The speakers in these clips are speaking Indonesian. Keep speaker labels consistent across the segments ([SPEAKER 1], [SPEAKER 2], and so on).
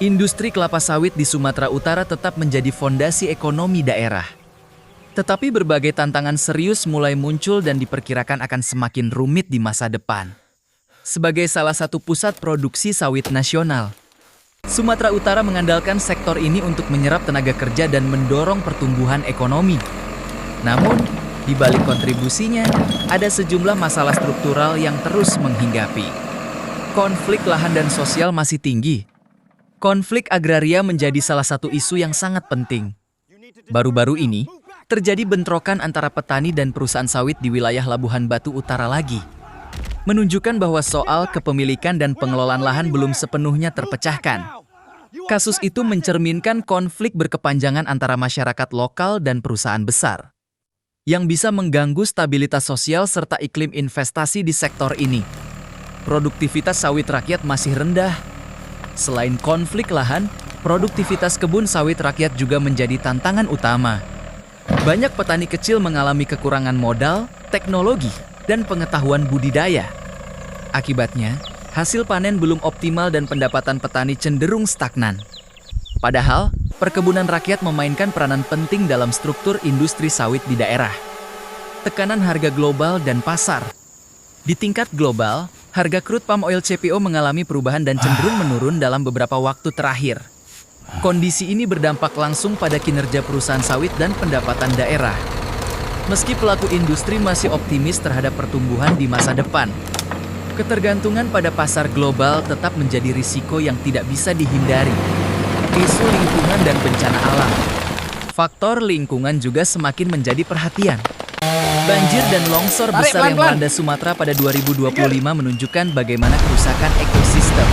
[SPEAKER 1] Industri kelapa sawit di Sumatera Utara tetap menjadi fondasi ekonomi daerah. Tetapi berbagai tantangan serius mulai muncul dan diperkirakan akan semakin rumit di masa depan. Sebagai salah satu pusat produksi sawit nasional, Sumatera Utara mengandalkan sektor ini untuk menyerap tenaga kerja dan mendorong pertumbuhan ekonomi. Namun, di balik kontribusinya, ada sejumlah masalah struktural yang terus menghinggapi. Konflik lahan dan sosial masih tinggi. Konflik agraria menjadi salah satu isu yang sangat penting. Baru-baru ini, terjadi bentrokan antara petani dan perusahaan sawit di wilayah Labuhan Batu Utara lagi. Menunjukkan bahwa soal kepemilikan dan pengelolaan lahan belum sepenuhnya terpecahkan. Kasus itu mencerminkan konflik berkepanjangan antara masyarakat lokal dan perusahaan besar, yang bisa mengganggu stabilitas sosial serta iklim investasi di sektor ini. Produktivitas sawit rakyat masih rendah. Selain konflik lahan, produktivitas kebun sawit rakyat juga menjadi tantangan utama. Banyak petani kecil mengalami kekurangan modal, teknologi, dan pengetahuan budidaya. Akibatnya, hasil panen belum optimal dan pendapatan petani cenderung stagnan. Padahal, perkebunan rakyat memainkan peranan penting dalam struktur industri sawit di daerah. Tekanan harga global dan pasar. Di tingkat global, harga crude palm oil CPO mengalami perubahan dan cenderung menurun dalam beberapa waktu terakhir. Kondisi ini berdampak langsung pada kinerja perusahaan sawit dan pendapatan daerah. Meski pelaku industri masih optimis terhadap pertumbuhan di masa depan, ketergantungan pada pasar global tetap menjadi risiko yang tidak bisa dihindari. Isu lingkungan dan bencana alam. Faktor lingkungan juga semakin menjadi perhatian. Banjir dan longsor besar yang melanda Sumatera pada 2025 menunjukkan bagaimana kerusakan ekosistem,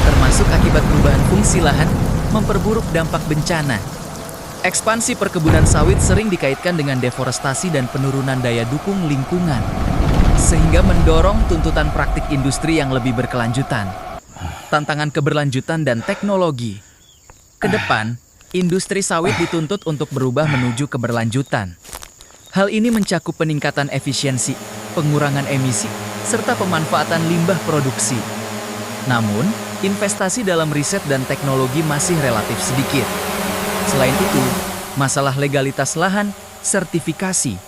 [SPEAKER 1] termasuk akibat perubahan fungsi lahan, memperburuk dampak bencana. Ekspansi perkebunan sawit sering dikaitkan dengan deforestasi dan penurunan daya dukung lingkungan, sehingga mendorong tuntutan praktik industri yang lebih berkelanjutan. Tantangan keberlanjutan dan teknologi. Ke depan, industri sawit dituntut untuk berubah menuju keberlanjutan. Hal ini mencakup peningkatan efisiensi, pengurangan emisi, serta pemanfaatan limbah produksi. Namun, investasi dalam riset dan teknologi masih relatif sedikit. Selain itu, masalah legalitas lahan, sertifikasi,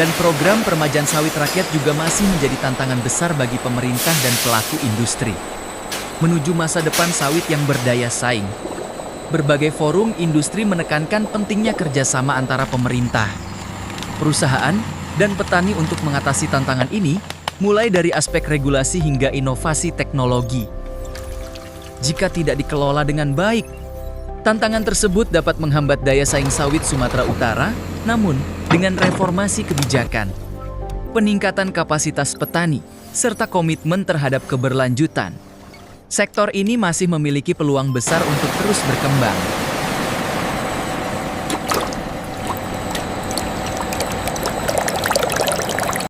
[SPEAKER 1] dan program peremajaan sawit rakyat juga masih menjadi tantangan besar bagi pemerintah dan pelaku industri. Menuju masa depan sawit yang berdaya saing, berbagai forum industri menekankan pentingnya kerjasama antara pemerintah, perusahaan, dan petani untuk mengatasi tantangan ini, mulai dari aspek regulasi hingga inovasi teknologi. Jika tidak dikelola dengan baik, tantangan tersebut dapat menghambat daya saing sawit Sumatera Utara. Namun, dengan reformasi kebijakan, peningkatan kapasitas petani, serta komitmen terhadap keberlanjutan, sektor ini masih memiliki peluang besar untuk terus berkembang.